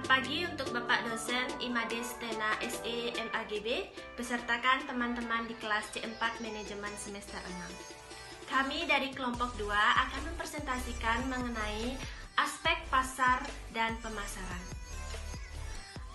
pagi untuk Bapak dosen Imade Stena SE MAGB besertakan teman-teman di kelas C4 Manajemen semester 6. Kami dari kelompok 2 akan mempresentasikan mengenai aspek pasar dan pemasaran.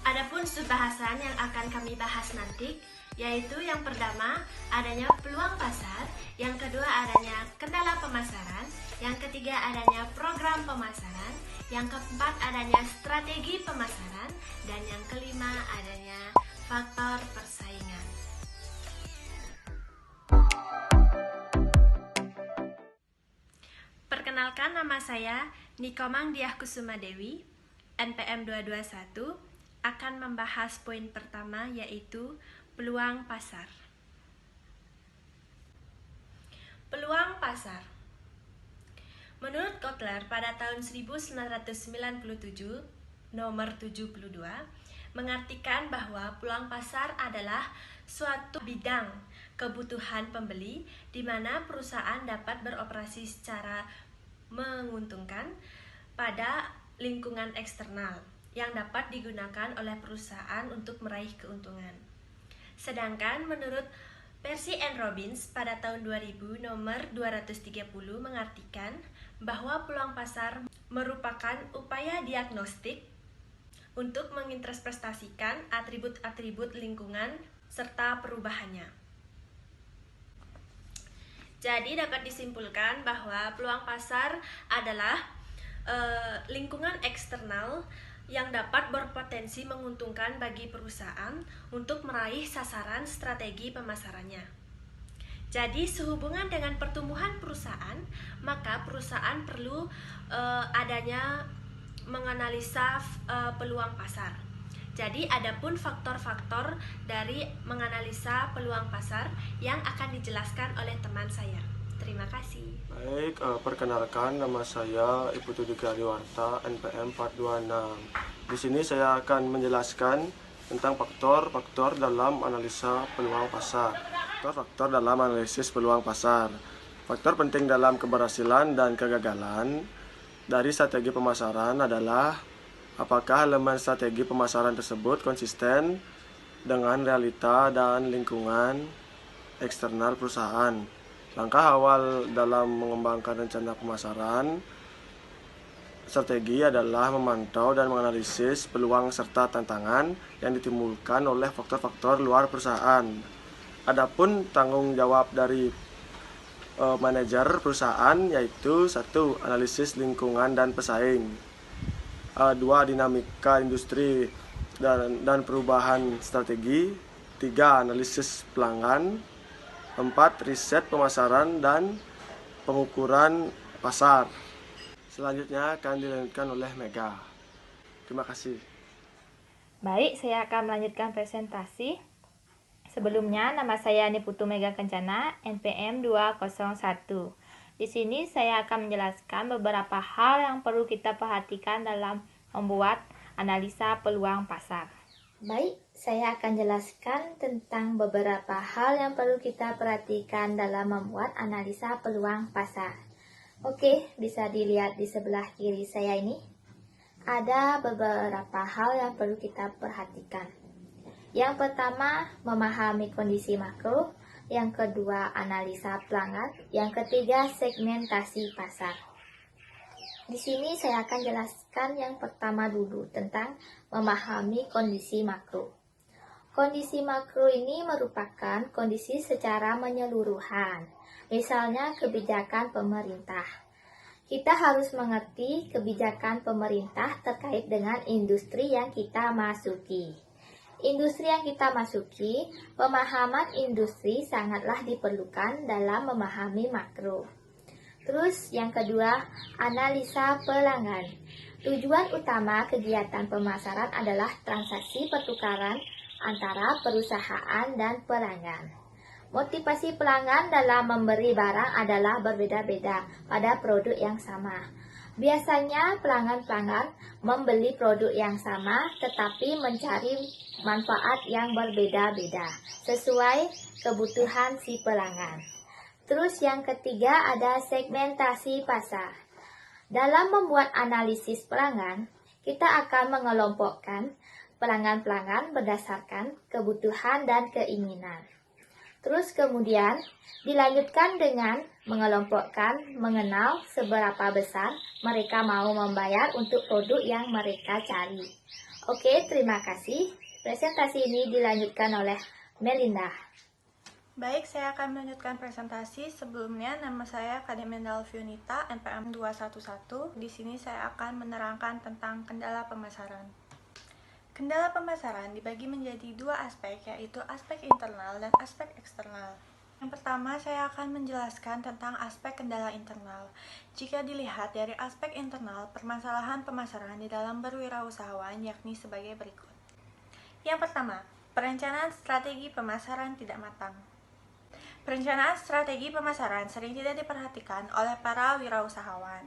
Adapun subbahasan yang akan kami bahas nanti, yaitu yang pertama adanya peluang pasar, yang kedua adanya kendala pemasaran, yang ketiga adanya program pemasaran, yang keempat adanya strategi pemasaran, dan yang kelima adanya faktor persaingan. Perkenalkan, nama saya Nikomang Diah Kusuma Dewi, NPM 221, akan membahas poin pertama yaitu peluang pasar. Peluang pasar. Menurut Kotler pada tahun 1997, nomor 72, mengartikan bahwa peluang pasar adalah suatu bidang kebutuhan pembeli di mana perusahaan dapat beroperasi secara menguntungkan pada lingkungan eksternal yang dapat digunakan oleh perusahaan untuk meraih keuntungan. Sedangkan menurut Percy and Robbins pada tahun 2000 nomor 230 mengartikan bahwa peluang pasar merupakan upaya diagnostik untuk menginterpretasikan atribut-atribut lingkungan serta perubahannya. Jadi dapat disimpulkan bahwa peluang pasar adalah lingkungan eksternal yang dapat berpotensi menguntungkan bagi perusahaan untuk meraih sasaran strategi pemasarannya. Jadi sehubungan dengan pertumbuhan perusahaan, maka perusahaan perlu adanya menganalisa peluang pasar. Jadi adapun faktor-faktor dari menganalisa peluang pasar yang akan dijelaskan oleh teman saya. Terima kasih. Baik, perkenalkan, nama saya Iputu Dikariwarta, NPM 426. Di sini saya akan menjelaskan tentang faktor-faktor dalam analisa peluang pasar. Faktor-faktor dalam analisis peluang pasar. Faktor penting dalam keberhasilan dan kegagalan dari strategi pemasaran adalah apakah elemen strategi pemasaran tersebut konsisten dengan realita dan lingkungan eksternal perusahaan. Langkah awal dalam mengembangkan rencana pemasaran strategi adalah memantau dan menganalisis peluang serta tantangan yang ditimbulkan oleh faktor-faktor luar perusahaan. Adapun tanggung jawab dari manajer perusahaan yaitu 1. Analisis lingkungan dan pesaing, 2. Dinamika industri dan perubahan strategi, 3. Analisis pelanggan, 4. Riset pemasaran dan pengukuran pasar. Selanjutnya akan dilanjutkan oleh Mega. Terima kasih. Baik, saya akan melanjutkan presentasi. Sebelumnya, nama saya Niputu Mega Kencana, NPM 201. Di sini saya akan menjelaskan beberapa hal yang perlu kita perhatikan dalam membuat analisa peluang pasar. Baik, saya akan jelaskan tentang beberapa hal yang perlu kita perhatikan dalam membuat analisa peluang pasar. Oke, bisa dilihat di sebelah kiri saya ini. Ada beberapa hal yang perlu kita perhatikan. Yang pertama, memahami kondisi makro. Yang kedua, analisa pelanggan. Yang ketiga, segmentasi pasar. Di sini saya akan jelaskan yang pertama dulu tentang memahami kondisi makro. Kondisi makro ini merupakan kondisi secara menyeluruhan, misalnya kebijakan pemerintah. Kita harus mengerti kebijakan pemerintah terkait dengan industri yang kita masuki. Industri yang kita masuki, pemahaman industri sangatlah diperlukan dalam memahami makro. Terus yang kedua, analisa pelanggan. Tujuan utama kegiatan pemasaran adalah transaksi pertukaran antara perusahaan dan pelanggan. Motivasi pelanggan dalam memberi barang adalah berbeda-beda pada produk yang sama. Biasanya pelanggan-pelanggan membeli produk yang sama tetapi mencari manfaat yang berbeda-beda sesuai kebutuhan si pelanggan. Terus yang ketiga ada segmentasi pasar. Dalam membuat analisis pelanggan, Kita akan mengelompokkan pelanggan-pelanggan berdasarkan kebutuhan dan keinginan. Terus kemudian dilanjutkan dengan mengelompokkan mengenal seberapa besar mereka mau membayar untuk produk yang mereka cari. Oke, terima kasih. Presentasi ini dilanjutkan oleh Melinda. Baik, saya akan melanjutkan presentasi. Sebelumnya, nama saya Kademendal Viunita, NPM 211. Di sini saya akan menerangkan tentang kendala pemasaran. Kendala pemasaran dibagi menjadi dua aspek, yaitu aspek internal dan aspek eksternal. Yang pertama, saya akan menjelaskan tentang aspek kendala internal. Jika dilihat dari aspek internal, permasalahan pemasaran di dalam berwirausahawan yakni sebagai berikut. Yang pertama, perencanaan strategi pemasaran tidak matang. Perencanaan strategi pemasaran sering tidak diperhatikan oleh para wirausahawan.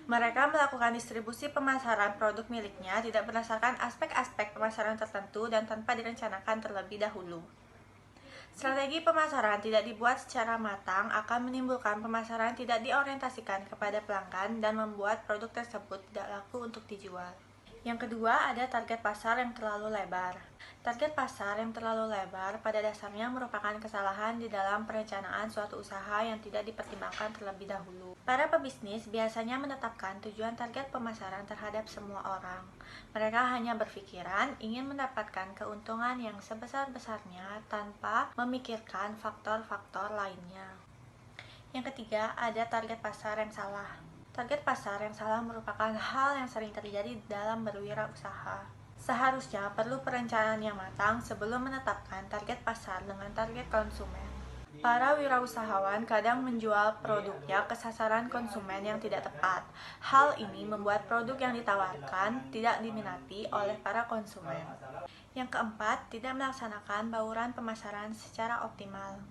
Mereka melakukan distribusi pemasaran produk miliknya tidak berdasarkan aspek-aspek pemasaran tertentu dan tanpa direncanakan terlebih dahulu. Strategi pemasaran tidak dibuat secara matang akan menimbulkan pemasaran tidak diorientasikan kepada pelanggan dan membuat produk tersebut tidak laku untuk dijual. Yang kedua, ada target pasar yang terlalu lebar. Target pasar yang terlalu lebar pada dasarnya merupakan kesalahan di dalam perencanaan suatu usaha yang tidak dipertimbangkan terlebih dahulu. Para pebisnis biasanya menetapkan tujuan target pemasaran terhadap semua orang. Mereka hanya berpikiran ingin mendapatkan keuntungan yang sebesar-besarnya tanpa memikirkan faktor-faktor lainnya. Yang ketiga, ada target pasar yang salah. Target pasar yang salah merupakan hal yang sering terjadi dalam berwirausaha. Seharusnya perlu perencanaan yang matang sebelum menetapkan target pasar dengan target konsumen. Para wirausahawan kadang menjual produknya ke sasaran konsumen yang tidak tepat. Hal ini membuat produk yang ditawarkan tidak diminati oleh para konsumen. Yang keempat, tidak melaksanakan bauran pemasaran secara optimal.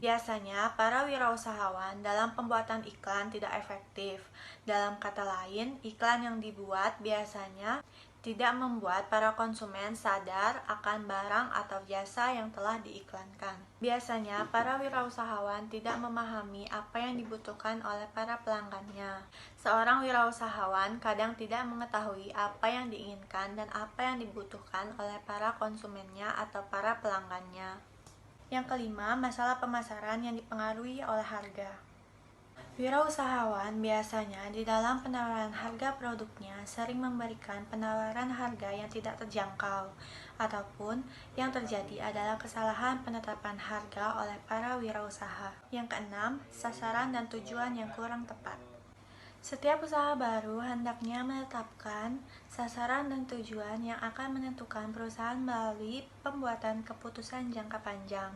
Biasanya, para wirausahawan dalam pembuatan iklan tidak efektif. Dalam kata lain, iklan yang dibuat biasanya tidak membuat para konsumen sadar akan barang atau jasa yang telah diiklankan. Biasanya, para wirausahawan tidak memahami apa yang dibutuhkan oleh para pelanggannya. Seorang wirausahawan kadang tidak mengetahui apa yang diinginkan dan apa yang dibutuhkan oleh para konsumennya atau para pelanggannya. Yang kelima, masalah pemasaran yang dipengaruhi oleh harga. Wirausahawan biasanya di dalam penawaran harga produknya sering memberikan penawaran harga yang tidak terjangkau, ataupun yang terjadi adalah kesalahan penetapan harga oleh para wirausaha. Yang keenam, sasaran dan tujuan yang kurang tepat. Setiap usaha baru hendaknya menetapkan sasaran dan tujuan yang akan menentukan perusahaan melalui pembuatan keputusan jangka panjang.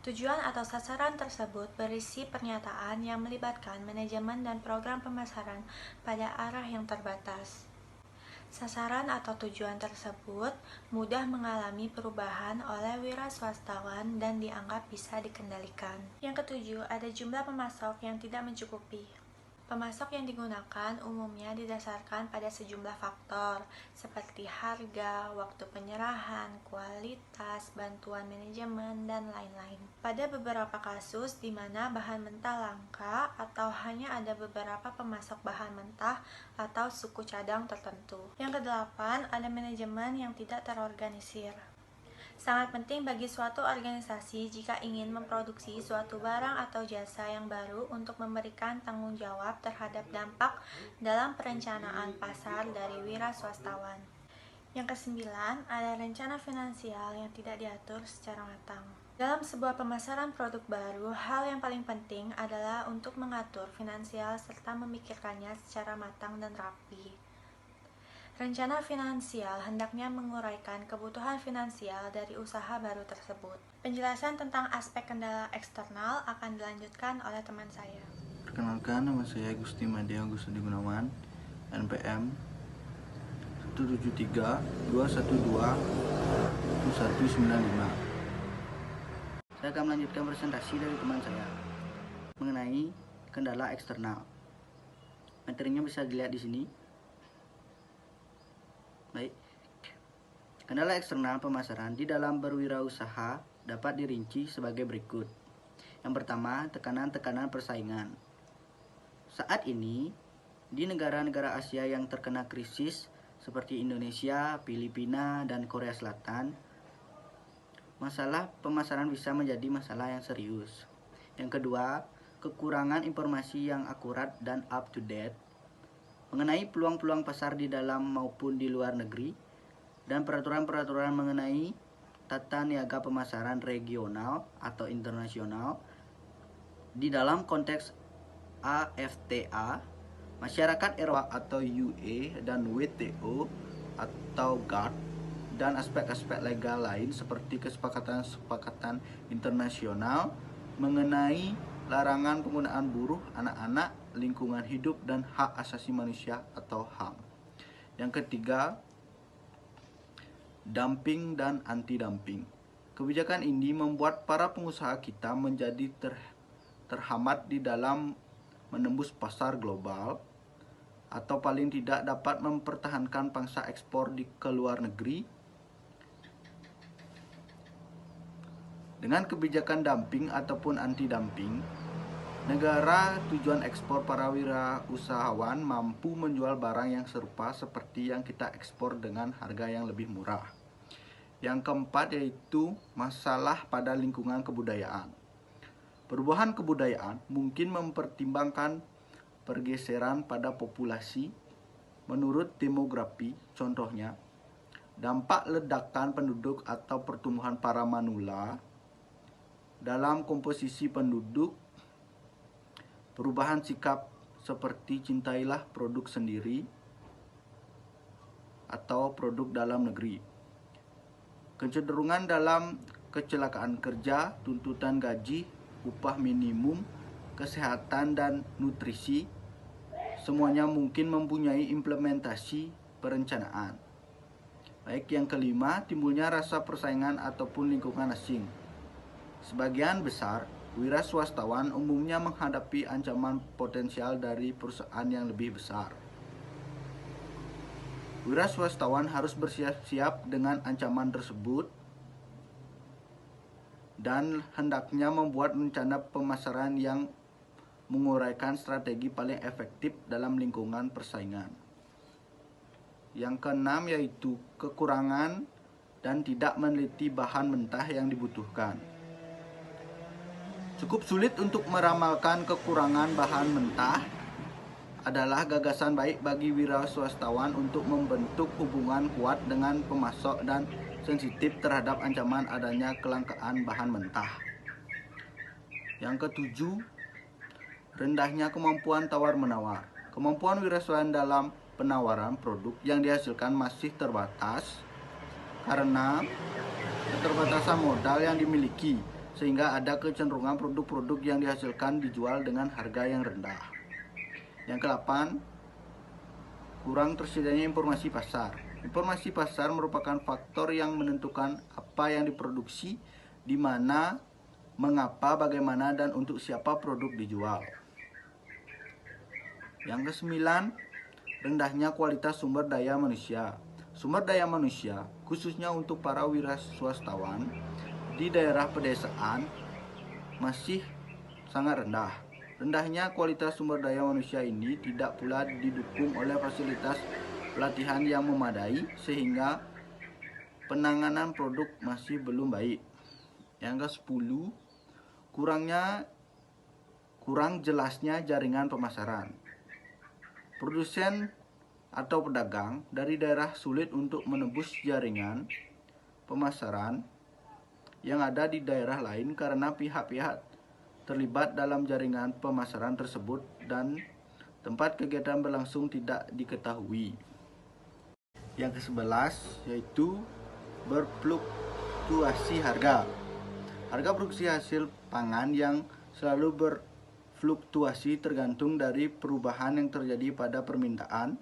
Tujuan atau sasaran tersebut berisi pernyataan yang melibatkan manajemen dan program pemasaran pada arah yang terbatas. Sasaran atau tujuan tersebut mudah mengalami perubahan oleh wiraswastawan dan dianggap bisa dikendalikan. Yang ketujuh, ada jumlah pemasok yang tidak mencukupi. Pemasok yang digunakan umumnya didasarkan pada sejumlah faktor, seperti harga, waktu penyerahan, kualitas, bantuan manajemen, dan lain-lain. Pada beberapa kasus di mana bahan mentah langka atau hanya ada beberapa pemasok bahan mentah atau suku cadang tertentu. Yang kedelapan, ada manajemen yang tidak terorganisir. Sangat penting bagi suatu organisasi jika ingin memproduksi suatu barang atau jasa yang baru untuk memberikan tanggung jawab terhadap dampak dalam perencanaan pasar dari wiraswastawan. Yang kesembilan, ada rencana finansial yang tidak diatur secara matang. Dalam sebuah pemasaran produk baru, hal yang paling penting adalah untuk mengatur finansial serta memikirkannya secara matang dan rapi. Rencana finansial hendaknya menguraikan kebutuhan finansial dari usaha baru tersebut. Penjelasan tentang aspek kendala eksternal akan dilanjutkan oleh teman saya. Perkenalkan, nama saya Gusti Madya Gusudi Gunawan, NPM 173-212-1195. Saya akan melanjutkan presentasi dari teman saya mengenai kendala eksternal. Materinya bisa dilihat di sini. Baik. Kendala eksternal pemasaran di dalam berwirausaha dapat dirinci sebagai berikut. Yang pertama, tekanan-tekanan persaingan. Saat ini, di negara-negara Asia yang terkena krisis seperti Indonesia, Filipina, dan Korea Selatan, masalah pemasaran bisa menjadi masalah yang serius. Yang kedua, kekurangan informasi yang akurat dan up to date mengenai peluang-peluang pasar di dalam maupun di luar negeri, dan peraturan-peraturan mengenai tata niaga pemasaran regional atau internasional di dalam konteks AFTA, masyarakat Eropa atau UE, dan WTO atau GATT, dan aspek-aspek legal lain seperti kesepakatan-kesepakatan internasional mengenai larangan penggunaan buruh, anak-anak, lingkungan hidup, dan hak asasi manusia atau HAM. Yang ketiga, dumping dan anti-dumping. Kebijakan ini membuat para pengusaha kita menjadi terhambat di dalam menembus pasar global, atau paling tidak dapat mempertahankan pangsa ekspor ke luar negeri. Dengan kebijakan dumping ataupun anti-dumping, negara tujuan ekspor para wirausahawan mampu menjual barang yang serupa seperti yang kita ekspor dengan harga yang lebih murah. Yang keempat yaitu masalah pada lingkungan kebudayaan. Perubahan kebudayaan mungkin mempertimbangkan pergeseran pada populasi menurut demografi, contohnya dampak ledakan penduduk atau pertumbuhan para manula dalam komposisi penduduk, perubahan sikap seperti cintailah produk sendiri atau produk dalam negeri, kecenderungan dalam kecelakaan kerja, tuntutan gaji, upah minimum, kesehatan, dan nutrisi, semuanya mungkin mempunyai implementasi perencanaan. Baik, yang kelima, timbulnya rasa persaingan ataupun lingkungan asing. Sebagian besar wira swastawan umumnya menghadapi ancaman potensial dari perusahaan yang lebih besar. Wira swastawan harus bersiap-siap dengan ancaman tersebut dan hendaknya membuat rencana pemasaran yang menguraikan strategi paling efektif dalam lingkungan persaingan. Yang keenam yaitu kekurangan dan tidak meneliti bahan mentah yang dibutuhkan. Cukup sulit untuk meramalkan kekurangan bahan mentah adalah gagasan baik bagi wira swastawan untuk membentuk hubungan kuat dengan pemasok dan sensitif terhadap ancaman adanya kelangkaan bahan mentah. Yang ketujuh, rendahnya kemampuan tawar-menawar. Kemampuan wirausahawan dalam penawaran produk yang dihasilkan masih terbatas karena keterbatasan modal yang dimiliki, sehingga ada kecenderungan produk-produk yang dihasilkan dijual dengan harga yang rendah. Yang ke-8, kurang tersedianya informasi pasar. Informasi pasar merupakan faktor yang menentukan apa yang diproduksi, di mana, mengapa, bagaimana, dan untuk siapa produk dijual. Yang ke-9, rendahnya kualitas sumber daya manusia. Sumber daya manusia, khususnya untuk para wira swastawan di daerah pedesaan, masih sangat rendah. Rendahnya kualitas sumber daya manusia ini tidak pula didukung oleh fasilitas pelatihan yang memadai, sehingga penanganan produk masih belum baik. Yang ke-10, kurang jelasnya jaringan pemasaran. Produsen atau pedagang dari daerah sulit untuk menembus jaringan pemasaran yang ada di daerah lain karena pihak-pihak terlibat dalam jaringan pemasaran tersebut dan tempat kegiatan berlangsung tidak diketahui. Yang ke-11 yaitu berfluktuasi harga. Harga produksi hasil pangan yang selalu berfluktuasi tergantung dari perubahan yang terjadi pada permintaan,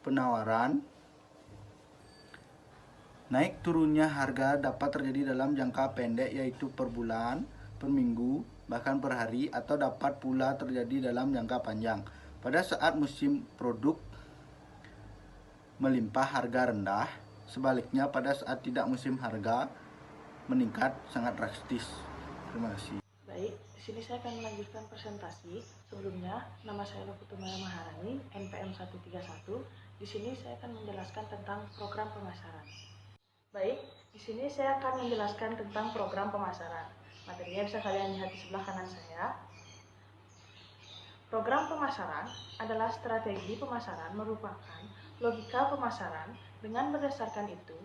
penawaran. Naik turunnya harga dapat terjadi dalam jangka pendek yaitu per bulan, per minggu, bahkan per hari, atau dapat pula terjadi dalam jangka panjang. Pada saat musim produk melimpah harga rendah, sebaliknya pada saat tidak musim harga meningkat sangat drastis. Terima kasih. Baik, di sini saya akan melanjutkan presentasi. Sebelumnya, nama saya Putu Maya Maharani, NPM 131 Di sini saya akan menjelaskan tentang program pemasaran. Baik, di sini saya akan menjelaskan tentang program pemasaran. Materinya bisa kalian lihat di sebelah kanan saya. Program pemasaran adalah strategi pemasaran merupakan logika pemasaran. Dengan berdasarkan itu,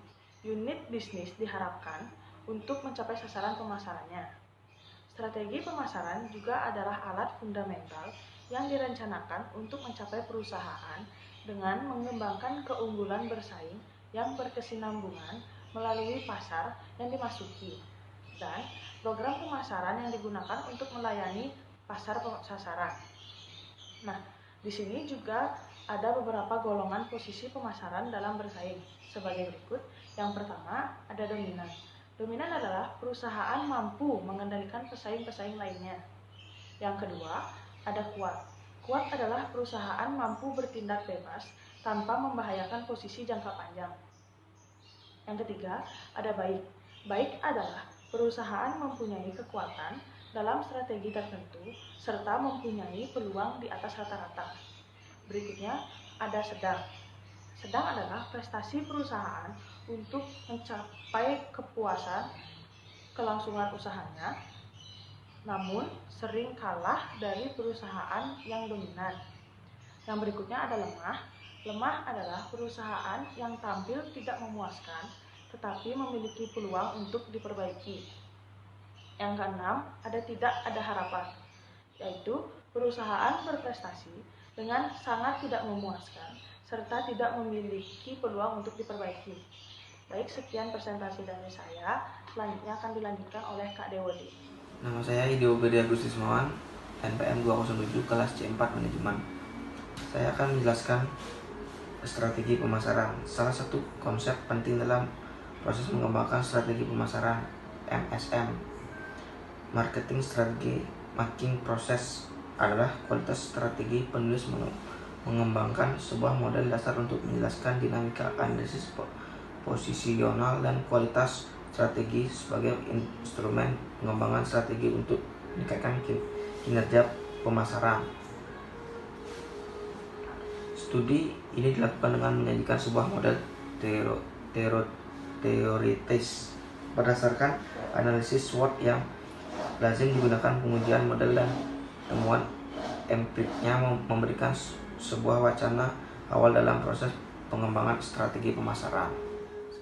unit bisnis diharapkan untuk mencapai sasaran pemasarannya. Strategi pemasaran juga adalah alat fundamental yang direncanakan untuk mencapai perusahaan dengan mengembangkan keunggulan bersaing yang berkesinambungan melalui pasar yang dimasuki, dan program pemasaran yang digunakan untuk melayani pasar sasaran. Nah, di sini juga ada beberapa golongan posisi pemasaran dalam bersaing sebagai berikut. Yang pertama, ada dominan. Dominan adalah perusahaan mampu mengendalikan pesaing-pesaing lainnya. Yang kedua, ada kuat. Kuat adalah perusahaan mampu bertindak bebas tanpa membahayakan posisi jangka panjang. Yang ketiga, ada baik. Baik adalah perusahaan mempunyai kekuatan dalam strategi tertentu serta mempunyai peluang di atas rata-rata. Berikutnya, ada sedang. Sedang adalah prestasi perusahaan untuk mencapai kepuasan kelangsungan usahanya, namun sering kalah dari perusahaan yang dominan. Yang berikutnya ada lemah. Lemah adalah perusahaan yang tampil tidak memuaskan, tetapi memiliki peluang untuk diperbaiki. Yang keenam, tidak ada harapan, yaitu perusahaan berprestasi dengan sangat tidak memuaskan, serta tidak memiliki peluang untuk diperbaiki. Baik, sekian presentasi dari saya. Selanjutnya akan dilanjutkan oleh Kak Dewodi. Nama saya Ideo Bedi Agustismawan, NPM 207 kelas C4 Manajemen. Saya akan menjelaskan strategi pemasaran. Salah satu konsep penting dalam proses mengembangkan strategi pemasaran MSM, Marketing Strategy Making Process, adalah kualitas strategi penulis mengembangkan sebuah model dasar untuk menjelaskan dinamika analisis posisional dan kualitas strategi sebagai instrumen pengembangan strategi untuk meningkatkan kinerja pemasaran. Studi ini dilakukan dengan menyajikan sebuah model teoritis berdasarkan analisis SWOT yang lazim digunakan pengujian model dan temuan empiriknya memberikan sebuah wacana awal dalam proses pengembangan strategi pemasaran.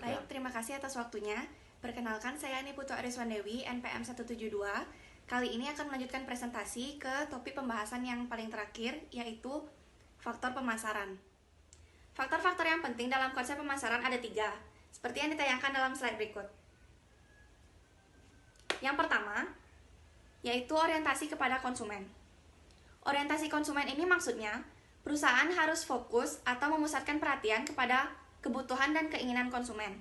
Baik, terima kasih atas waktunya. Perkenalkan, saya Niputu Ariswandewi, NPM 172. Kali ini akan melanjutkan presentasi ke topik pembahasan yang paling terakhir, yaitu faktor pemasaran. Faktor-faktor yang penting dalam konsep pemasaran ada 3, seperti yang ditayangkan dalam slide berikut. Yang pertama, yaitu orientasi kepada konsumen. Orientasi konsumen ini maksudnya, perusahaan harus fokus atau memusatkan perhatian kepada kebutuhan dan keinginan konsumen.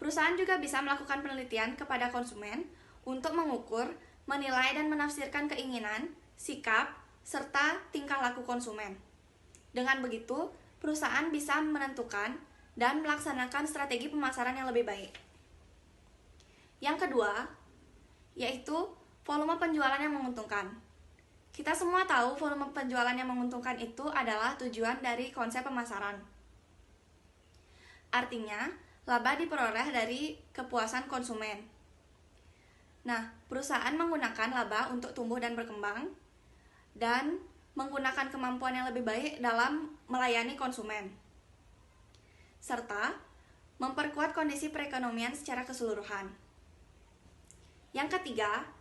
Perusahaan juga bisa melakukan penelitian kepada konsumen untuk mengukur, menilai, dan menafsirkan keinginan, sikap, serta tingkah laku konsumen. Dengan begitu, perusahaan bisa menentukan dan melaksanakan strategi pemasaran yang lebih baik. Yang kedua, yaitu volume penjualan yang menguntungkan. Kita semua tahu volume penjualan yang menguntungkan itu adalah tujuan dari konsep pemasaran. Artinya, laba diperoleh dari kepuasan konsumen. Nah, perusahaan menggunakan laba untuk tumbuh dan berkembang, dan menggunakan kemampuan yang lebih baik dalam melayani konsumen, serta memperkuat kondisi perekonomian secara keseluruhan. Yang ketiga,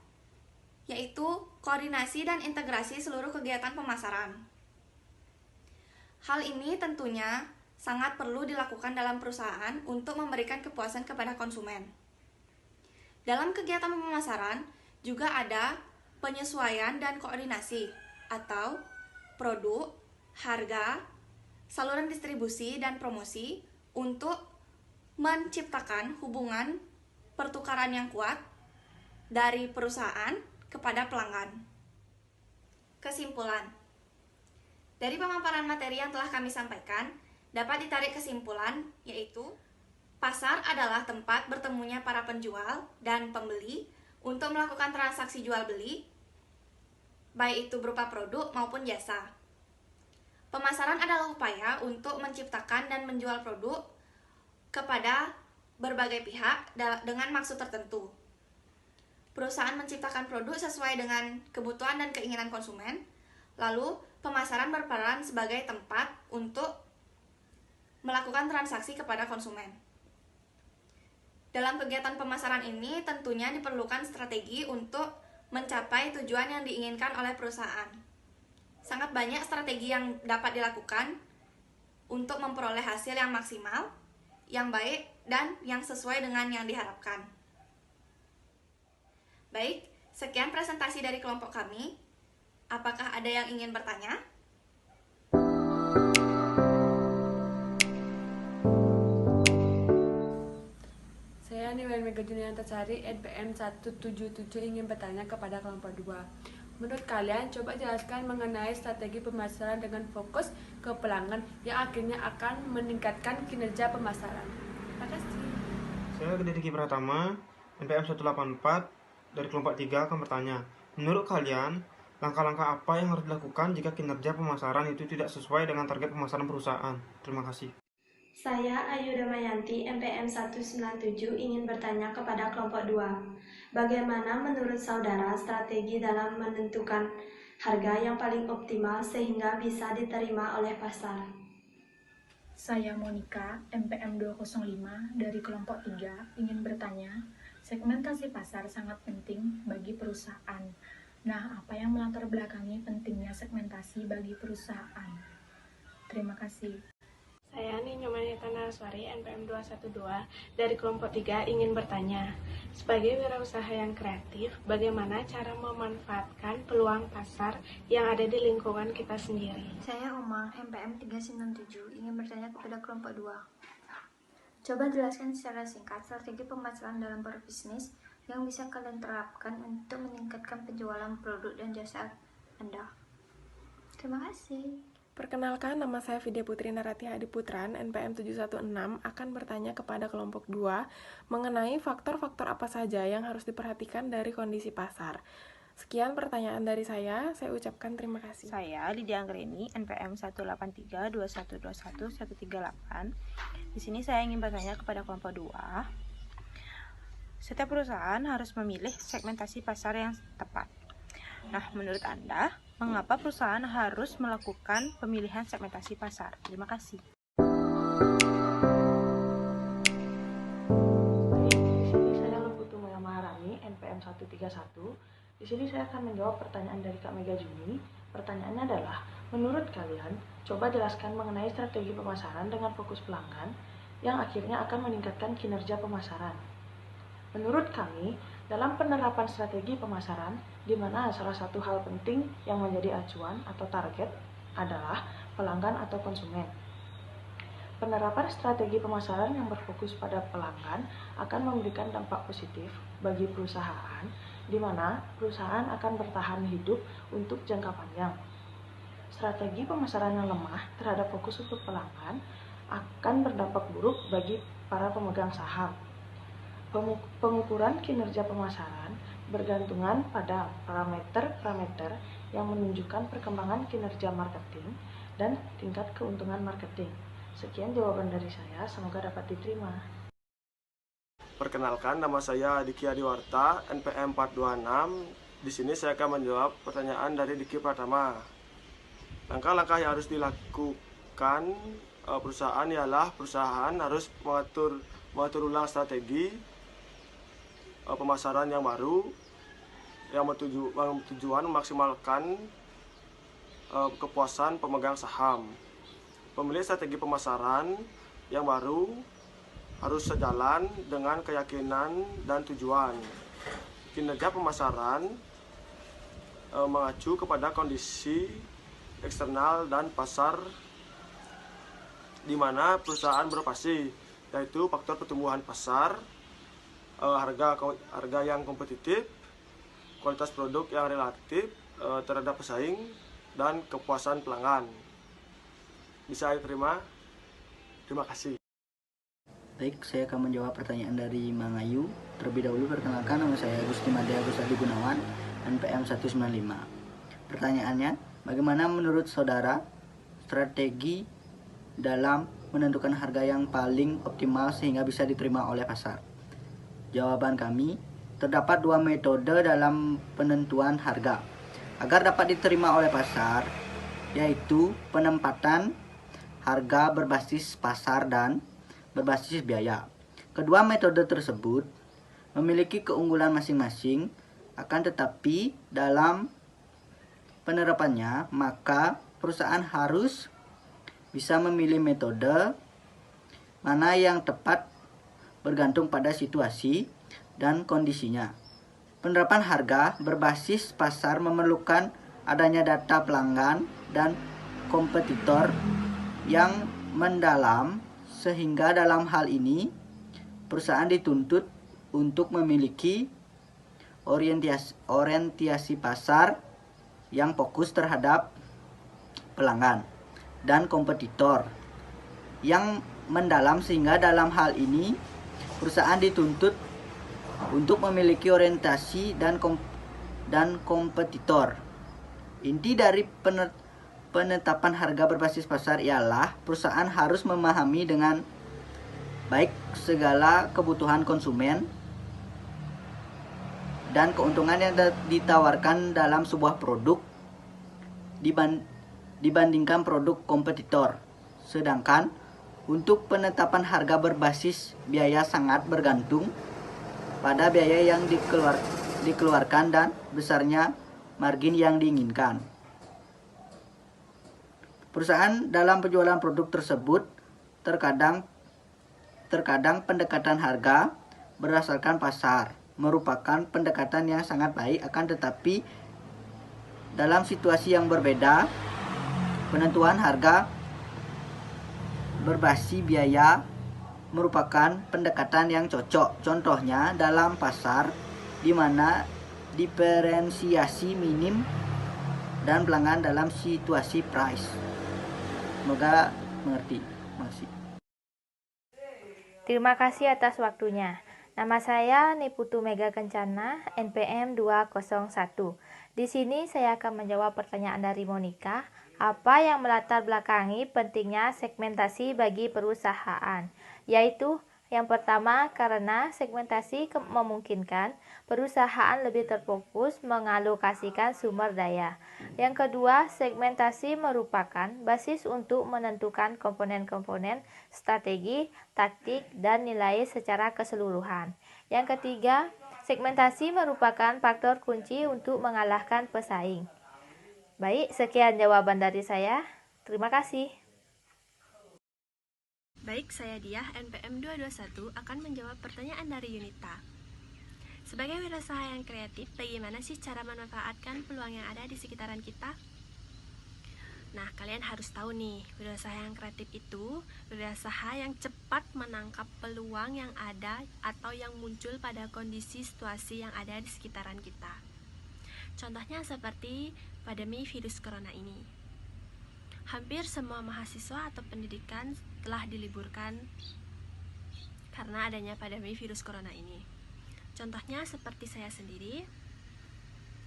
yaitu koordinasi dan integrasi seluruh kegiatan pemasaran. Hal ini tentunya sangat perlu dilakukan dalam perusahaan untuk memberikan kepuasan kepada konsumen. Dalam kegiatan pemasaran juga ada penyesuaian dan koordinasi atau produk, harga, saluran distribusi, dan promosi untuk menciptakan hubungan pertukaran yang kuat dari perusahaan kepada pelanggan. Kesimpulan. Dari pemaparan materi yang telah kami sampaikan, dapat ditarik kesimpulan, yaitu pasar adalah tempat bertemunya para penjual dan pembeli untuk melakukan transaksi jual-beli, baik itu berupa produk maupun jasa. Pemasaran adalah upaya untuk menciptakan dan menjual produk kepada berbagai pihak dengan maksud tertentu. Perusahaan menciptakan produk sesuai dengan kebutuhan dan keinginan konsumen, lalu pemasaran berperan sebagai tempat untuk melakukan transaksi kepada konsumen. Dalam kegiatan pemasaran ini tentunya diperlukan strategi untuk mencapai tujuan yang diinginkan oleh perusahaan. Sangat banyak strategi yang dapat dilakukan untuk memperoleh hasil yang maksimal, yang baik, dan yang sesuai dengan yang diharapkan. Baik, sekian presentasi dari kelompok kami. Apakah ada yang ingin bertanya? Saya Niwen Mega Junianta Sari, NPM 177 ingin bertanya kepada kelompok 2. Menurut kalian, coba jelaskan mengenai strategi pemasaran dengan fokus ke pelanggan yang akhirnya akan meningkatkan kinerja pemasaran. Terima kasih. Saya Diki Pratama, NPM 184 dari kelompok 3 akan bertanya. Menurut kalian, langkah-langkah apa yang harus dilakukan jika kinerja pemasaran itu tidak sesuai dengan target pemasaran perusahaan? Terima kasih. Saya Ayu Damayanti, NPM 197 ingin bertanya kepada kelompok 2. Bagaimana menurut saudara strategi dalam menentukan harga yang paling optimal sehingga bisa diterima oleh pasar? Saya Monica, NPM 205 dari kelompok 3 ingin bertanya, segmentasi pasar sangat penting bagi perusahaan. Nah, apa yang melatar belakangi pentingnya segmentasi bagi perusahaan? Terima kasih. Saya Ninyoman Hetanaswari, NPM 212 dari kelompok 3 ingin bertanya, sebagai wirausaha yang kreatif, bagaimana cara memanfaatkan peluang pasar yang ada di lingkungan kita sendiri? Saya Oma, NPM 397 ingin bertanya kepada kelompok 2. Coba jelaskan secara singkat strategi pemasaran dalam berbisnis yang bisa kalian terapkan untuk meningkatkan penjualan produk dan jasa Anda. Terima kasih. Perkenalkan, nama saya Vidya Putri Narati Hadiputran, NPM 716, akan bertanya kepada kelompok 2 mengenai faktor-faktor apa saja yang harus diperhatikan dari kondisi pasar. Sekian pertanyaan dari saya ucapkan terima kasih. Saya Lydia Anggreni, NPM 183 2121 138. Di sini saya ingin bertanya kepada kelompok 2. Setiap perusahaan harus memilih segmentasi pasar yang tepat. Nah, menurut Anda, mengapa perusahaan harus melakukan pemilihan segmentasi pasar? Terima kasih. Di sini saya Lemputu Mega Maharani, NPM 131. Di sini saya akan menjawab pertanyaan dari Kak Mega Juni. Pertanyaannya adalah, menurut kalian, coba jelaskan mengenai strategi pemasaran dengan fokus pelanggan yang akhirnya akan meningkatkan kinerja pemasaran. Menurut kami, dalam penerapan strategi pemasaran, di mana salah satu hal penting yang menjadi acuan atau target adalah pelanggan atau konsumen. Penerapan strategi pemasaran yang berfokus pada pelanggan akan memberikan dampak positif bagi perusahaan, di mana perusahaan akan bertahan hidup untuk jangka panjang. Strategi pemasaran yang lemah terhadap fokus untuk pelanggan akan berdampak buruk bagi para pemegang saham. Pengukuran kinerja pemasaran bergantungan pada parameter-parameter yang menunjukkan perkembangan kinerja marketing dan tingkat keuntungan marketing. Sekian jawaban dari saya, semoga dapat diterima. Perkenalkan, nama saya Diki Adiwarta, NPM 426. Di sini saya akan menjawab pertanyaan dari Diki Pratama. Langkah-langkah yang harus dilakukan perusahaan ialah perusahaan harus mengatur ulang strategi pemasaran yang baru yang bertujuan memaksimalkan kepuasan pemegang saham. Pemilihan strategi pemasaran yang baru harus sejalan dengan keyakinan dan tujuan. Kinerja pemasaran mengacu kepada kondisi eksternal dan pasar di mana perusahaan beroperasi, yaitu faktor pertumbuhan pasar, harga yang kompetitif, kualitas produk yang relatif terhadap pesaing, dan kepuasan pelanggan. Bisa diterima? Terima kasih. Baik, saya akan menjawab pertanyaan dari Mangayu. Terlebih dahulu perkenalkan, nama saya Gusti Made Agus Adi Gunawan, NPM 195. Pertanyaannya, bagaimana menurut saudara strategi dalam menentukan harga yang paling optimal sehingga bisa diterima oleh pasar? Jawaban kami, terdapat dua metode dalam penentuan harga agar dapat diterima oleh pasar, yaitu penempatan harga berbasis pasar dan berbasis biaya. Kedua metode tersebut memiliki keunggulan masing-masing, akan tetapi dalam penerapannya maka perusahaan harus bisa memilih metode mana yang tepat bergantung pada situasi dan kondisinya. Penerapan harga berbasis pasar memerlukan adanya data pelanggan dan kompetitor yang mendalam, sehingga dalam hal ini perusahaan dituntut untuk memiliki orientasi pasar yang fokus terhadap pelanggan dan kompetitor yang mendalam, sehingga dalam hal ini perusahaan dituntut untuk memiliki orientasi dan kompetitor. Inti dari penetapan harga berbasis pasar ialah perusahaan harus memahami dengan baik segala kebutuhan konsumen dan keuntungan yang ditawarkan dalam sebuah produk dibandingkan produk kompetitor. Sedangkan untuk penetapan harga berbasis biaya sangat bergantung pada biaya yang dikeluarkan dan besarnya margin yang diinginkan. Perusahaan dalam penjualan produk tersebut terkadang pendekatan harga berdasarkan pasar merupakan pendekatan yang sangat baik, akan tetapi dalam situasi yang berbeda, penentuan harga berbasis biaya merupakan pendekatan yang cocok. Contohnya dalam pasar di mana diferensiasi minim dan pelanggan dalam situasi price. Semoga mengerti. Makasih. Terima kasih atas waktunya. Nama saya Niputu Mega Kencana, NPM 201. Di sini saya akan menjawab pertanyaan dari Monica. Apa yang melatar belakangi pentingnya segmentasi bagi perusahaan? Yaitu yang pertama, karena segmentasi memungkinkan perusahaan lebih terfokus mengalokasikan sumber daya. Yang kedua, segmentasi merupakan basis untuk menentukan komponen-komponen strategi, taktik, dan nilai secara keseluruhan. Yang ketiga, segmentasi merupakan faktor kunci untuk mengalahkan pesaing. Baik, sekian jawaban dari saya. Terima kasih. Baik, saya Diah, NPM 221 akan menjawab pertanyaan dari Yunita. Sebagai wirausaha yang kreatif, bagaimana sih cara memanfaatkan peluang yang ada di sekitaran kita? Nah, kalian harus tahu nih, wirausaha yang kreatif itu wirausaha yang cepat menangkap peluang yang ada atau yang muncul pada kondisi situasi yang ada di sekitaran kita. Contohnya seperti pandemi virus corona ini. Hampir semua mahasiswa atau pendidikan telah diliburkan karena adanya pandemi virus corona ini. Contohnya seperti saya sendiri,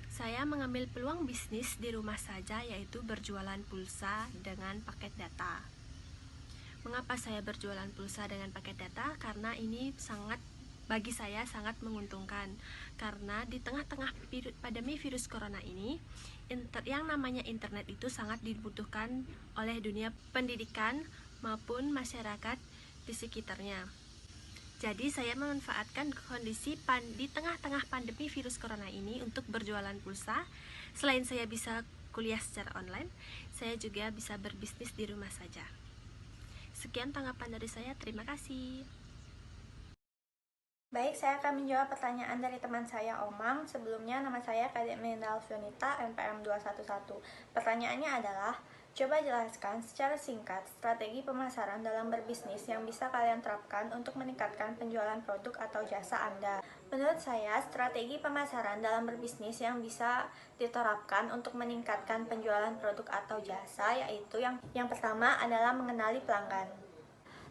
saya mengambil peluang bisnis di rumah saja, yaitu berjualan pulsa dengan paket data. Mengapa saya berjualan pulsa dengan paket data? Karena ini bagi saya sangat menguntungkan, karena di tengah-tengah pandemi virus corona ini, yang namanya internet itu sangat dibutuhkan oleh dunia pendidikan maupun masyarakat di sekitarnya. Jadi saya memanfaatkan kondisi di tengah-tengah pandemi virus corona ini untuk berjualan pulsa. Selain saya bisa kuliah secara online, saya juga bisa berbisnis di rumah saja. Sekian tanggapan dari saya, terima kasih. Baik, saya akan menjawab pertanyaan dari teman saya, Omang. Sebelumnya, nama saya Kademendal Fionita, NPM 211. Pertanyaannya adalah, coba jelaskan secara singkat strategi pemasaran dalam berbisnis yang bisa kalian terapkan untuk meningkatkan penjualan produk atau jasa Anda. Menurut saya, strategi pemasaran dalam berbisnis yang bisa diterapkan untuk meningkatkan penjualan produk atau jasa, yaitu yang pertama adalah mengenali pelanggan.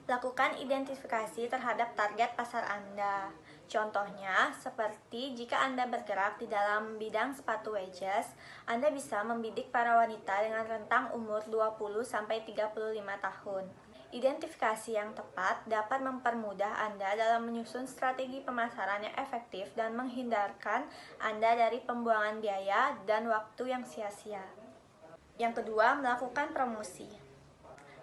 Lakukan identifikasi terhadap target pasar Anda. Contohnya, seperti jika Anda bergerak di dalam bidang sepatu wedges, Anda bisa membidik para wanita dengan rentang umur 20-35 tahun. Identifikasi yang tepat dapat mempermudah Anda dalam menyusun strategi pemasaran yang efektif dan menghindarkan Anda dari pembuangan biaya dan waktu yang sia-sia. Yang kedua, melakukan promosi.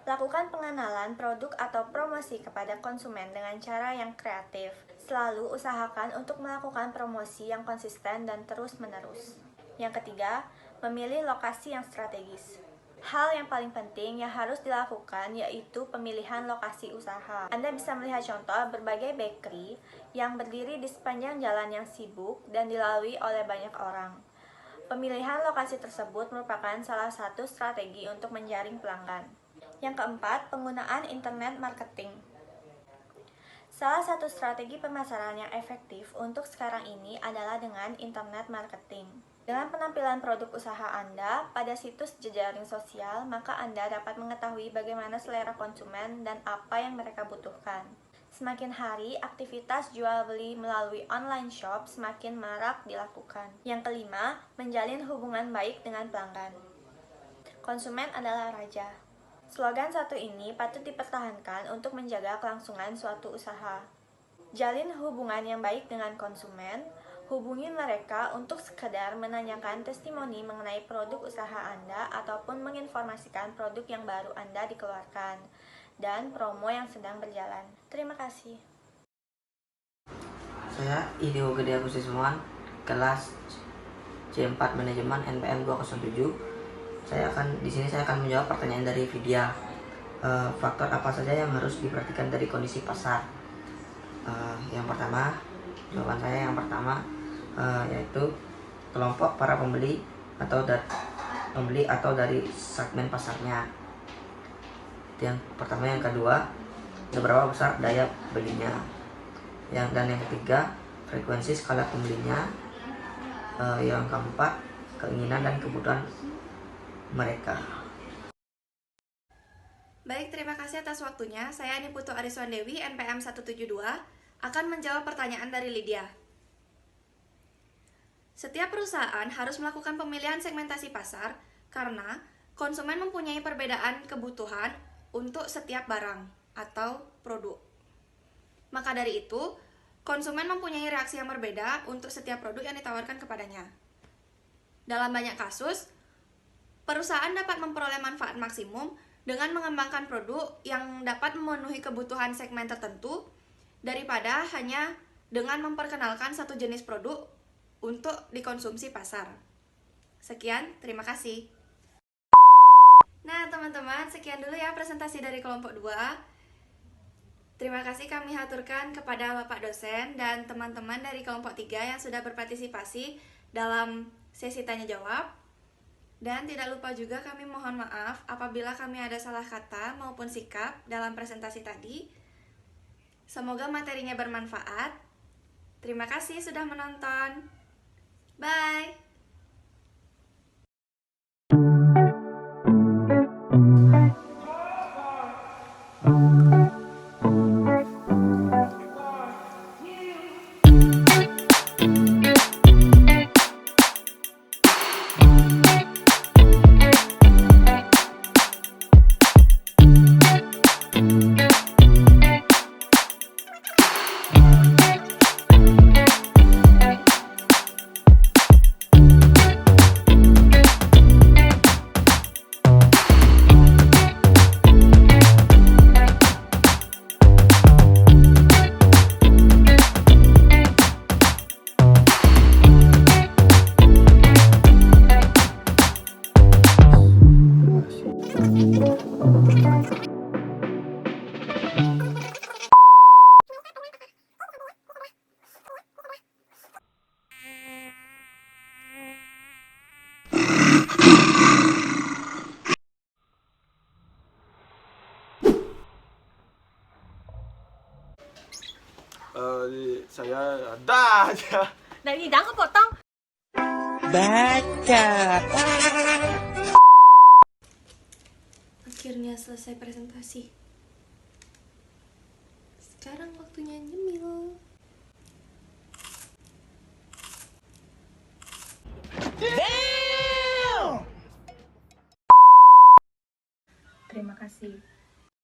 Lakukan pengenalan produk atau promosi kepada konsumen dengan cara yang kreatif. Selalu usahakan untuk melakukan promosi yang konsisten dan terus-menerus. Yang ketiga, memilih lokasi yang strategis. Hal yang paling penting yang harus dilakukan yaitu pemilihan lokasi usaha. Anda bisa melihat contoh berbagai bakery yang berdiri di sepanjang jalan yang sibuk dan dilalui oleh banyak orang. Pemilihan lokasi tersebut merupakan salah satu strategi untuk menjaring pelanggan. Yang keempat, penggunaan internet marketing. Salah satu strategi pemasaran yang efektif untuk sekarang ini adalah dengan internet marketing. Dengan penampilan produk usaha Anda pada situs jejaring sosial, maka Anda dapat mengetahui bagaimana selera konsumen dan apa yang mereka butuhkan. Semakin hari, aktivitas jual beli melalui online shop semakin marak dilakukan. Yang kelima, menjalin hubungan baik dengan pelanggan. Konsumen adalah raja. Slogan satu ini patut dipertahankan untuk menjaga kelangsungan suatu usaha. Jalin hubungan yang baik dengan konsumen. Hubungi mereka untuk sekedar menanyakan testimoni mengenai produk usaha Anda ataupun menginformasikan produk yang baru Anda dikeluarkan dan promo yang sedang berjalan. Terima kasih. Saya Idio Gede Agustismuan, kelas C4 Manajemen NPM 207. Di sini saya akan menjawab pertanyaan dari Vidya. Faktor apa saja yang harus diperhatikan dari kondisi pasar? Jawaban saya yang pertama yaitu kelompok para pembeli atau dari segmen pasarnya. Yang pertama, yang kedua, seberapa besar daya belinya. Dan yang ketiga, frekuensi skala pembelinya. Yang keempat, keinginan dan kebutuhan mereka. Baik, terima kasih atas waktunya. Saya Niputu Ariswandewi, NPM 172, akan menjawab pertanyaan dari Lydia. Setiap perusahaan harus melakukan pemilihan segmentasi pasar karena konsumen mempunyai perbedaan kebutuhan untuk setiap barang atau produk. Maka dari itu, konsumen mempunyai reaksi yang berbeda untuk setiap produk yang ditawarkan kepadanya. Dalam banyak kasus, perusahaan dapat memperoleh manfaat maksimum dengan mengembangkan produk yang dapat memenuhi kebutuhan segmen tertentu daripada hanya dengan memperkenalkan satu jenis produk untuk dikonsumsi pasar. Sekian, terima kasih. Nah, teman-teman, sekian dulu ya presentasi dari kelompok 2. Terima kasih kami haturkan kepada Bapak dosen dan teman-teman dari kelompok 3 yang sudah berpartisipasi dalam sesi tanya jawab. Dan tidak lupa juga kami mohon maaf apabila kami ada salah kata maupun sikap dalam presentasi tadi. Semoga materinya bermanfaat. Terima kasih sudah menonton. Bye! Saya ada aja. Dari jangan potong. Baca. Akhirnya selesai presentasi. Sekarang waktunya nyemil. kasih.